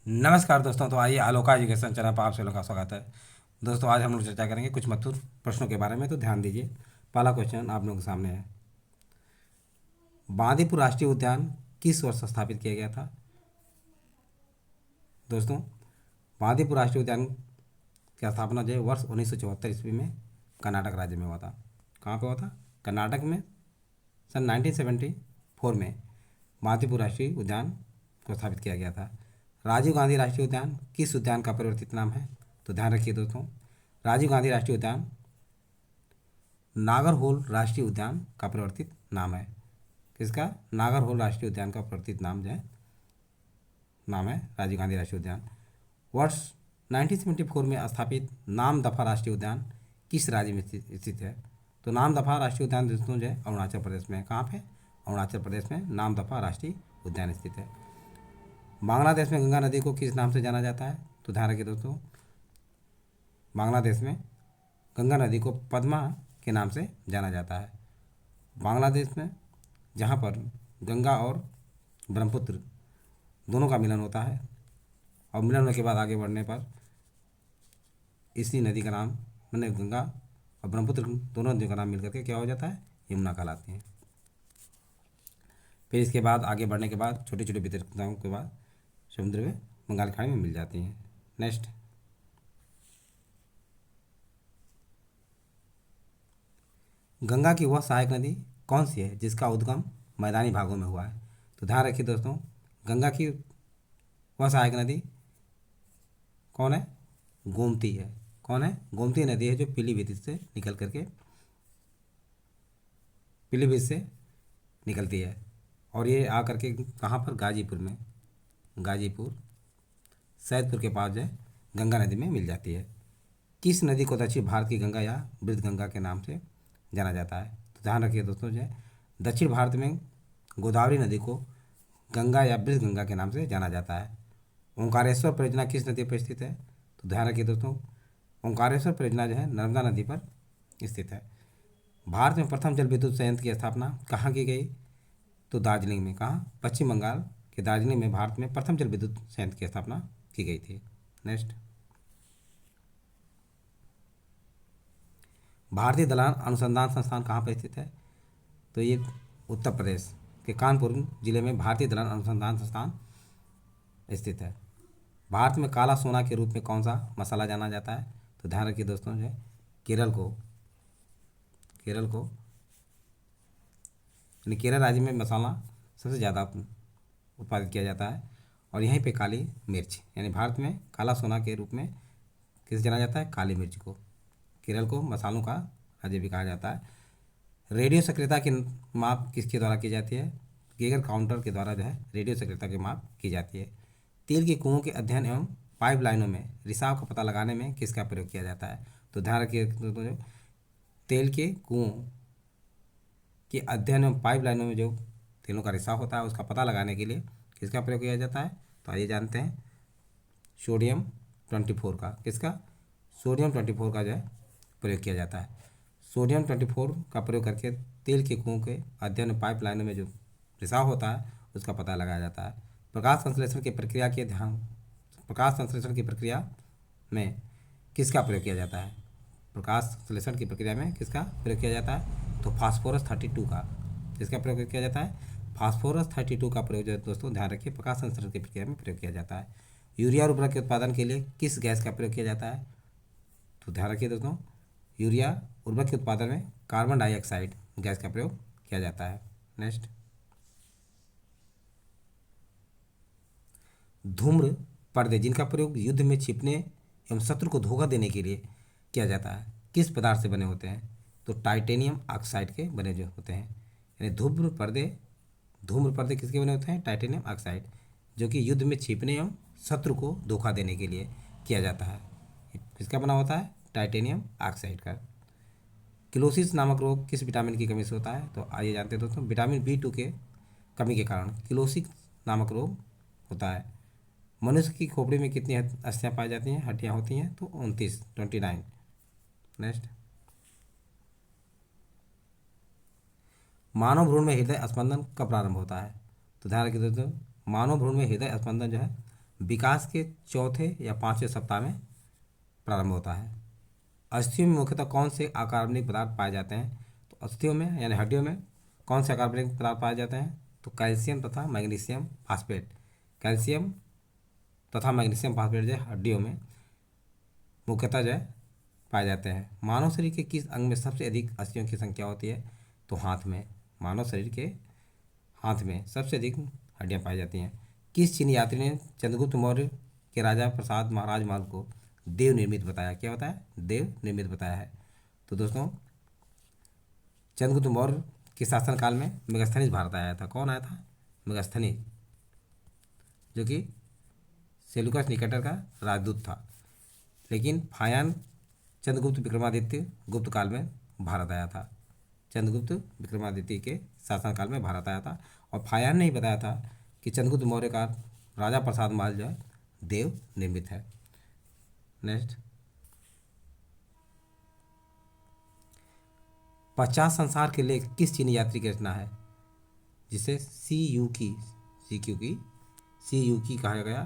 नमस्कार दोस्तों। तो आइए आलोका एजुकेशन चैनल पर आप सभी लोगों का स्वागत है। दोस्तों आज हम लोग चर्चा करेंगे कुछ महत्वपूर्ण प्रश्नों के बारे में, तो ध्यान दीजिए। पहला क्वेश्चन आप लोगों के सामने है। बांदीपुर राष्ट्रीय उद्यान किस वर्ष स्थापित किया गया था? दोस्तों, बांदीपुर राष्ट्रीय उद्यान की स्थापना जो है वर्ष 1974 ईस्वी में कर्नाटक राज्य में हुआ था। कहाँ पे हुआ था? कर्नाटक में। सन 1974 में बांदीपुर राष्ट्रीय उद्यान को स्थापित किया गया था। राजीव गांधी राष्ट्रीय उद्यान किस उद्यान का परिवर्तित नाम है? तो ध्यान रखिए दोस्तों, राजीव गांधी राष्ट्रीय उद्यान नागरहोल राष्ट्रीय उद्यान का परिवर्तित नाम है। किसका? नागरहोल राष्ट्रीय उद्यान का परिवर्तित नाम जो है नाम है राजीव गांधी राष्ट्रीय उद्यान। वर्ष 1974 में स्थापित नामदफा राष्ट्रीय उद्यान किस राज्य में स्थित है? तो नामदफा राष्ट्रीय उद्यान दोस्तों जो है अरुणाचल प्रदेश में है। कहाँ पे? अरुणाचल प्रदेश में नामदफा राष्ट्रीय उद्यान स्थित है। बांग्लादेश में गंगा नदी को किस नाम से जाना जाता है? तो ध्यान रखिए दोस्तों, बांग्लादेश में गंगा नदी को पद्मा के नाम से जाना जाता है। बांग्लादेश में जहाँ पर गंगा और ब्रह्मपुत्र दोनों का मिलन होता है, और मिलन होने के बाद आगे बढ़ने पर इसी नदी का नाम मैंने गंगा और ब्रह्मपुत्र दोनों नदियों का नाम मिलकर के क्या हो जाता है? यमुना कहलाती हैं। फिर इसके बाद आगे बढ़ने के बाद छोटी छोटी वितरकताओं के बाद समुद्र में बंगाल खाड़ी में मिल जाती हैं। नेक्स्ट, गंगा की वह सहायक नदी कौन सी है जिसका उद्गम मैदानी भागों में हुआ है? तो ध्यान रखिए दोस्तों, गंगा की वह सहायक नदी कौन है? गोमती है। कौन है? गोमती नदी है जो पीलीभीत से निकल करके पीलीभीत से निकलती है, और ये आकर के कहाँ पर? गाजीपुर में, गाजीपुर सैदपुर के पास जो है गंगा नदी में मिल जाती है। किस नदी को दक्षिण भारत की गंगा या वृद्ध गंगा के नाम से जाना जाता है? तो ध्यान रखिए दोस्तों, जो है दक्षिण भारत में गोदावरी नदी को गंगा या वृद्ध गंगा के नाम से जाना जाता है। ओंकारेश्वर परियोजना किस नदी पर स्थित है? तो ध्यान रखिए दोस्तों, ओंकारेश्वर परियोजना जो है नर्मदा नदी पर स्थित है। भारत में प्रथम जल विद्युत संयंत्र की स्थापना कहाँ की गई? तो दार्जिलिंग में। कहाँ? पश्चिम बंगाल के दार्जिलिंग में भारत में प्रथम जल विद्युत संयंत्र की स्थापना की गई थी। नेक्स्ट, भारतीय दलहन अनुसंधान संस्थान कहाँ पर स्थित है? तो ये उत्तर प्रदेश के कानपुर जिले में भारतीय दलहन अनुसंधान संस्थान स्थित है। भारत में काला सोना के रूप में कौन सा मसाला जाना जाता है? तो ध्यान रखिए दोस्तों, जो है केरल को यानी केरल राज्य में मसाला सबसे ज़्यादा उत्पादित किया जाता है, और यहीं पे काली मिर्च यानी भारत में काला सोना के रूप में किसे जाना जाता है? काली मिर्च को। केरल को मसालों का राज्य भी कहा जाता है। रेडियो सक्रियता की माप किसके द्वारा की जाती है? गीगर काउंटर के द्वारा जो है रेडियो सक्रियता की माप की जाती है। तेल के कुओं के अध्ययन एवं पाइपलाइनों में रिसाव का पता लगाने में किसका प्रयोग किया जाता है? तो ध्यान रखिए दोस्तों, तेल के कुओं के अध्ययन एवं पाइपलाइनों में जो तेलों का रिसाव होता है उसका पता लगाने के लिए किसका प्रयोग किया जाता है? तो आइए जानते हैं, सोडियम 24 का। किसका? सोडियम 24 का जो है प्रयोग किया जाता है। सोडियम 24 का प्रयोग करके तेल के कुओं के अध्ययन पाइपलाइनों में जो रिसाव होता है उसका पता लगाया जाता है। प्रकाश संश्लेषण की प्रक्रिया के ध्यान प्रकाश संश्लेषण की प्रक्रिया में किसका प्रयोग किया जाता है? प्रकाश संश्लेषण की प्रक्रिया में किसका प्रयोग किया जाता है? तो फास्फोरस 32 का। किसका प्रयोग किया जाता है? फास्फोरस 32 का प्रयोग जो है दोस्तों ध्यान रखिए प्रकाश संश्लेषण की प्रक्रिया में प्रयोग किया जाता है। यूरिया उर्वरक के उत्पादन के लिए किस गैस का प्रयोग किया जाता है? तो ध्यान रखिए दोस्तों, यूरिया उर्वरक के उत्पादन में कार्बन डाइऑक्साइड गैस का प्रयोग किया जाता है। नेक्स्ट, धूम्र पर्दे जिनका प्रयोग युद्ध में छिपने एवं शत्रु को धोखा देने के लिए किया जाता है किस पदार्थ से बने होते हैं? तो टाइटेनियम ऑक्साइड के बने जो होते हैं। यानी धूम्र पर्दे किसके बने होते हैं? टाइटेनियम ऑक्साइड, जो कि युद्ध में छिपने एवं शत्रु को धोखा देने के लिए किया जाता है। किसका बना होता है? टाइटेनियम ऑक्साइड का। किलोसिस नामक रोग किस विटामिन की कमी से होता है? तो आइए जानते हैं दोस्तों, विटामिन B2 के कमी के कारण किलोसिस नामक रोग होता है। मनुष्य की खोपड़ी में कितनी अस्थियाँ पाई जाती हैं, हड्डियाँ होती हैं? तो 29। नेक्स्ट, मानव भ्रूण में हृदय स्पंदन कब प्रारंभ होता है? तो ध्यान रखिए दोस्तों, मानव भ्रूण में हृदय स्पंदन जो है विकास के चौथे या पाँचवें सप्ताह में प्रारंभ होता है। अस्थियों में मुख्यतः कौन से अकार्बनिक पदार्थ पाए जाते हैं? तो अस्थियों में यानी हड्डियों में कौन से अकार्बनिक पदार्थ पाए जाते हैं? तो कैल्शियम तथा मैग्नीशियम फास्फेट। कैल्शियम तथा मैग्नीशियम फास्फेट जो है हड्डियों में मुख्यतः जो है पाए जाते हैं। मानव शरीर के किस अंग में सबसे अधिक अस्थियों की संख्या होती है? तो हाथ में। मानव शरीर के हाथ में सबसे अधिक हड्डियां पाई जाती हैं। किस चीनी यात्री ने चंद्रगुप्त मौर्य के राजा प्रसाद महाराज महल को देव निर्मित बताया? क्या बताया? देव निर्मित बताया है। तो दोस्तों चंद्रगुप्त मौर्य के शासनकाल में मेगास्थनीज भारत आया था। कौन आया था? मेगास्थनीज, जो कि सेल्यूकस निकेटर का राजदूत था। लेकिन फायान चंद्रगुप्त विक्रमादित्य गुप्त काल में भारत आया था। चंद्रगुप्त विक्रमादित्य के शासनकाल में भारत आया था। और फायान ने ही बताया था कि चंद्रगुप्त मौर्य का राजा प्रसाद महल जो है देव निर्मित है। नेक्स्ट, 50 संसार के लेख किस चीनी यात्री की रचना है? जिसे सी यू की कहा गया।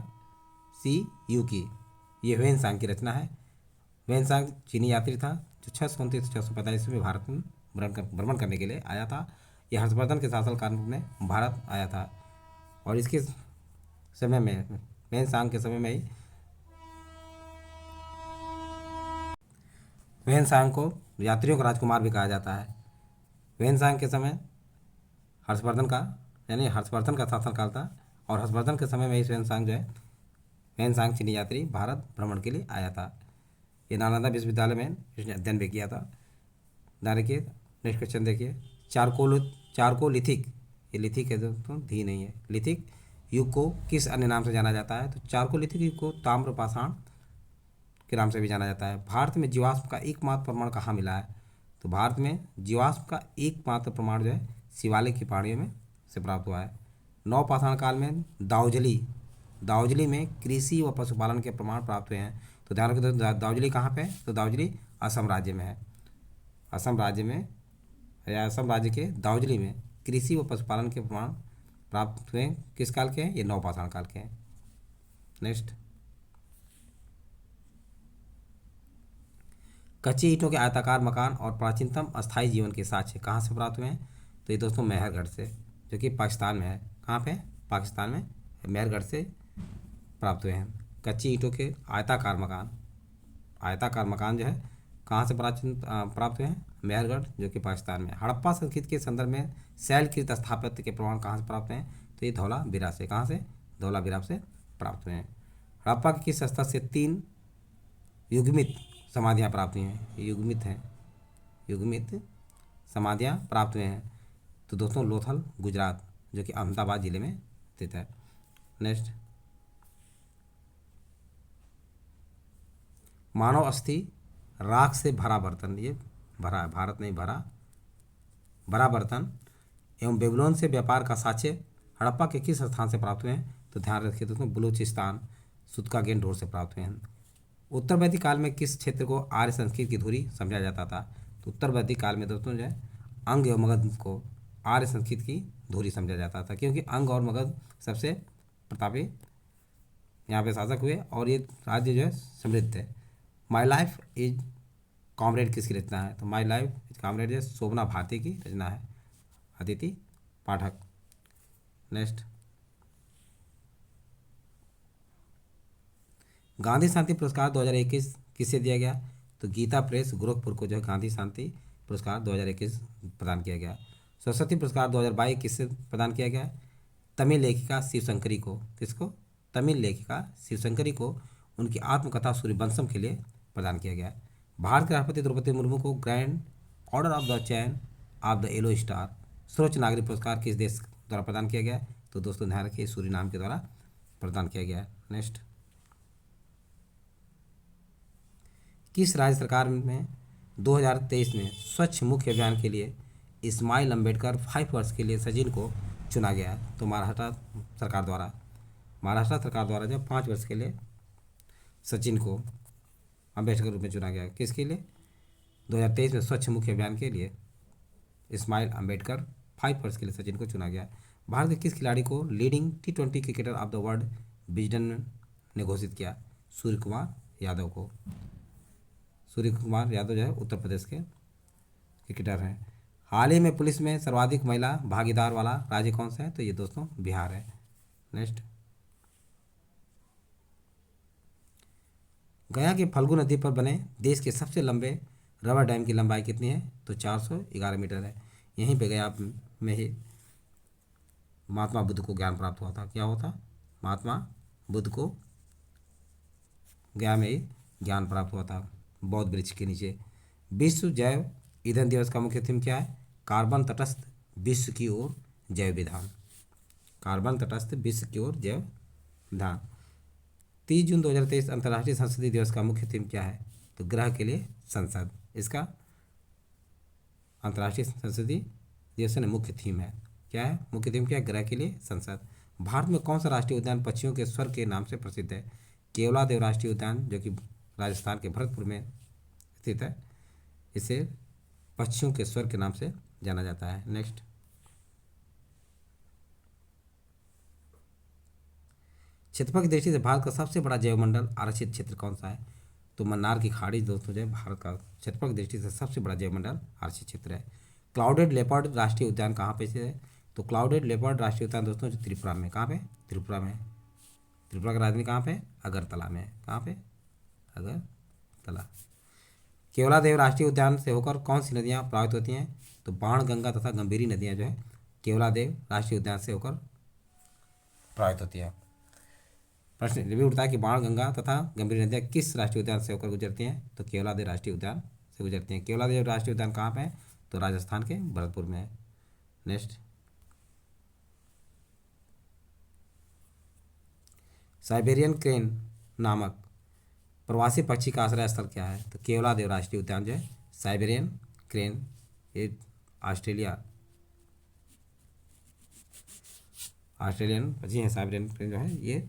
सी यू की ये वेनसांग की रचना है। वेनसांग चीनी यात्री था जो 629 में भारत में भ्रमण करने के लिए आया था। यह हर्षवर्धन के शासनकाल में भारत आया था और इसके समय में वेनसांग के समय में ही वेनसांग को यात्रियों का राजकुमार भी कहा जाता है। वेनसांग के समय हर्षवर्धन का शासनकाल था और हर्षवर्धन के समय में ही वेनसांग जो है वेनसांग चीनी यात्री भारत भ्रमण के लिए आया था। ये नालंदा विश्वविद्यालय में इसने अध्ययन भी किया था। देखिए नेक्स्ट क्वेश्चन देखिए, चारकोलिथिक, ये लिथिक है दोस्तों, धी नहीं है। लिथिक युग को किस अन्य नाम से जाना जाता है? तो चारकोलिथिक युग को ताम्र पाषाण के नाम से भी जाना जाता है। भारत में जीवाश्म का एकमात्र प्रमाण कहाँ मिला है? तो भारत में जीवाश्म का एकमात्र प्रमाण जो है शिवालिक की पहाड़ियों में से प्राप्त हुआ है। नवपाषाण काल में दाऊजली में कृषि व पशुपालन के प्रमाण प्राप्त हुए हैं। तो ध्यान रखो दाऊजली कहाँ पे है? तो दाऊजली असम राज्य में है। असम राज्य के दाऊजली में कृषि व पशुपालन के प्रमाण प्राप्त हुए किस काल के हैं? ये नवपाषाण काल के हैं। नेक्स्ट, कच्ची ईंटों के आयताकार मकान और प्राचीनतम अस्थायी जीवन के साक्ष्य कहाँ से प्राप्त हुए हैं? तो ये दोस्तों मेहरगढ़ से, जो कि पाकिस्तान में है। कहाँ पे? पाकिस्तान में मेहरगढ़ से प्राप्त हुए हैं। कच्ची ईंटों के आयताकार मकान जो है कहाँ से प्राप्त हुए हैं? मेहरगढ़, जो कि पाकिस्तान में। हड़प्पा संस्कृति के संदर्भ में शैलकृत स्थापत्य के प्रमाण कहाँ से प्राप्त हैं? तो ये धौलावीरा से। कहाँ से? धौलावीरा से प्राप्त हुए हैं। हड़प्पा के किस स्थल से 3 युग्मित समाधियाँ प्राप्त हुई हैं? युग्मित समाधियाँ प्राप्त हुए हैं। तो दोस्तों लोथल गुजरात, जो कि अहमदाबाद जिले में स्थित है। नेक्स्ट, मानव अस्थि राख से भरा बर्तन, ये भरा भारत नहीं भरा बर्तन एवं बेबीलोन से व्यापार का साक्ष्य हड़प्पा के किस स्थान से प्राप्त हुए हैं? तो ध्यान रखिए दोस्तों बलूचिस्तान सुतकागेन ढोर से प्राप्त हुए हैं। उत्तर वैदिक काल में किस क्षेत्र को आर्य संस्कृति की धुरी समझा जाता था? तो उत्तर वैदिक काल में दोस्तों जो है अंग एवं मगध को आर्य संस्कृति की धुरी समझा जाता था, क्योंकि अंग और मगध सबसे प्रतापी यहाँ पे शासक हुए और ये राज्य जो है समृद्ध है। माई लाइफ इज कॉमरेड किसकी रचना है? तो माई लाइफ इज कॉमरेड जो शोभना भारती की रचना है, अदिति पाठक। नेक्स्ट, गांधी शांति पुरस्कार 2021 किसे दिया गया? तो गीता प्रेस गोरखपुर को जो है गांधी शांति पुरस्कार 2021 प्रदान किया गया। सरस्वती पुरस्कार 2022 किससे प्रदान किया गया? तमिल लेखिका शिवशंकरी को। किसको? तमिल लेखिका शिवशंकरी को उनकी आत्मकथा सूर्यवंशम के लिए प्रदान किया गया। भारत के राष्ट्रपति द्रौपदी मुर्मू को grand order of the chain of the yellow star सर्वोच्च नागरिक पुरस्कार किस देश द्वारा प्रदान किया गया? तो दोस्तों ध्यान रखिए सूरीनाम के द्वारा प्रदान किया गया। नेक्स्ट, किस राज्य सरकार में 2023 में स्वच्छ मुख्य अभियान के लिए इस्माइल अम्बेडकर 5 वर्ष के लिए सचिन को चुना गया? तो महाराष्ट्र सरकार द्वारा जब 5 वर्ष के लिए सचिन को अम्बेडकर के रूप में चुना गया। किसके लिए? 2023 में स्वच्छ मुख्य अभियान के लिए इस्माइल अम्बेडकर 5 वर्ष के लिए सचिन को चुना गया। भारत के किस खिलाड़ी को leading T20 cricketer of the world Wisden ने घोषित किया? सूर्य कुमार यादव को। सूर्य कुमार यादव जो है उत्तर प्रदेश के क्रिकेटर हैं। हाल ही में पुलिस में सर्वाधिक महिला भागीदार वाला राज्य कौन सा है? तो ये दोस्तों बिहार है। नेक्स्ट, गया की फल्गु नदी पर बने देश के सबसे लंबे रबर डैम की लंबाई कितनी है? तो 411 मीटर है। यहीं पे गया में ही महात्मा बुद्ध को ज्ञान प्राप्त हुआ था। क्या हुआ था? महात्मा बुद्ध को गया में ही ज्ञान प्राप्त हुआ था, बौद्ध वृक्ष के नीचे। विश्व जैव ईंधन दिवस का मुख्य थीम क्या है? कार्बन तटस्थ विश्व की ओर जैव विधान। कार्बन तटस्थ विश्व की ओर जैव विधान। 30 जून 2023 अंतर्राष्ट्रीय संसदीय दिवस का मुख्य थीम क्या है? तो ग्रह के लिए संसद इसका अंतर्राष्ट्रीय संसदीय दिवस ने मुख्य थीम है। क्या है मुख्य थीम? क्या है? ग्रह के लिए संसद। भारत में कौन सा राष्ट्रीय उद्यान पक्षियों के स्वर के नाम से प्रसिद्ध है? केवलादेव राष्ट्रीय उद्यान, जो कि राजस्थान के भरतपुर में स्थित है, इसे पक्षियों के स्वर के नाम से जाना जाता है। नेक्स्ट, क्षेत्रफल की दृष्टि से भारत का सबसे बड़ा जैवमंडल आरक्षित क्षेत्र कौन सा है? तो मन्नार की खाड़ी दोस्तों जो है भारत का क्षेत्रफल की दृष्टि से सबसे बड़ा जैवमंडल आरक्षित क्षेत्र है। क्लाउडेड लेपर्ड राष्ट्रीय उद्यान कहाँ पे स्थित है? तो क्लाउडेड लेपर्ड राष्ट्रीय उद्यान दोस्तों जो त्रिपुरा में, कहाँ पे? त्रिपुरा में। त्रिपुरा की राजधानी कहाँ पे? अगरतला में। कहाँ पे? अगरतला। केवलादेव राष्ट्रीय उद्यान से होकर कौन सी नदियाँ प्रभावित होती हैं? तो बाण गंगा तथा गंभीरी नदियाँ जो है केवलादेव राष्ट्रीय उद्यान से होकर प्रभावित होती है। प्रश्न ये भी उठता है कि बाण गंगा तथा गंभीर नदियाँ किस राष्ट्रीय उद्यान से होकर गुजरती हैं? तो केवलादेव राष्ट्रीय उद्यान से गुजरती हैं। केवलादेव राष्ट्रीय उद्यान कहाँ पे है? तो राजस्थान के भरतपुर में है। नेक्स्ट, साइबेरियन क्रेन नामक प्रवासी पक्षी का आश्रय स्थल क्या है? तो केवलादेव राष्ट्रीय उद्यान जो है साइबेरियन क्रेन, ये ऑस्ट्रेलियन पक्षी है। साइबेरियन क्रेन जो है ये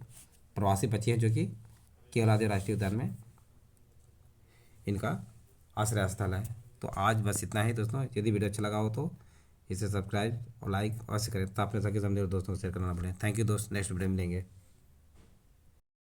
प्रवासी पक्षी है, जो कि केवलादेव राष्ट्रीय उद्यान में इनका आश्रय स्थल है। तो आज बस इतना ही दोस्तों। यदि वीडियो अच्छा लगा हो तो इसे सब्सक्राइब और लाइक अवश्य करें, तो अपने सभी समझे दोस्तों को शेयर करना पड़े। थैंक यू दोस्त, नेक्स्ट वीडियो में मिलेंगे।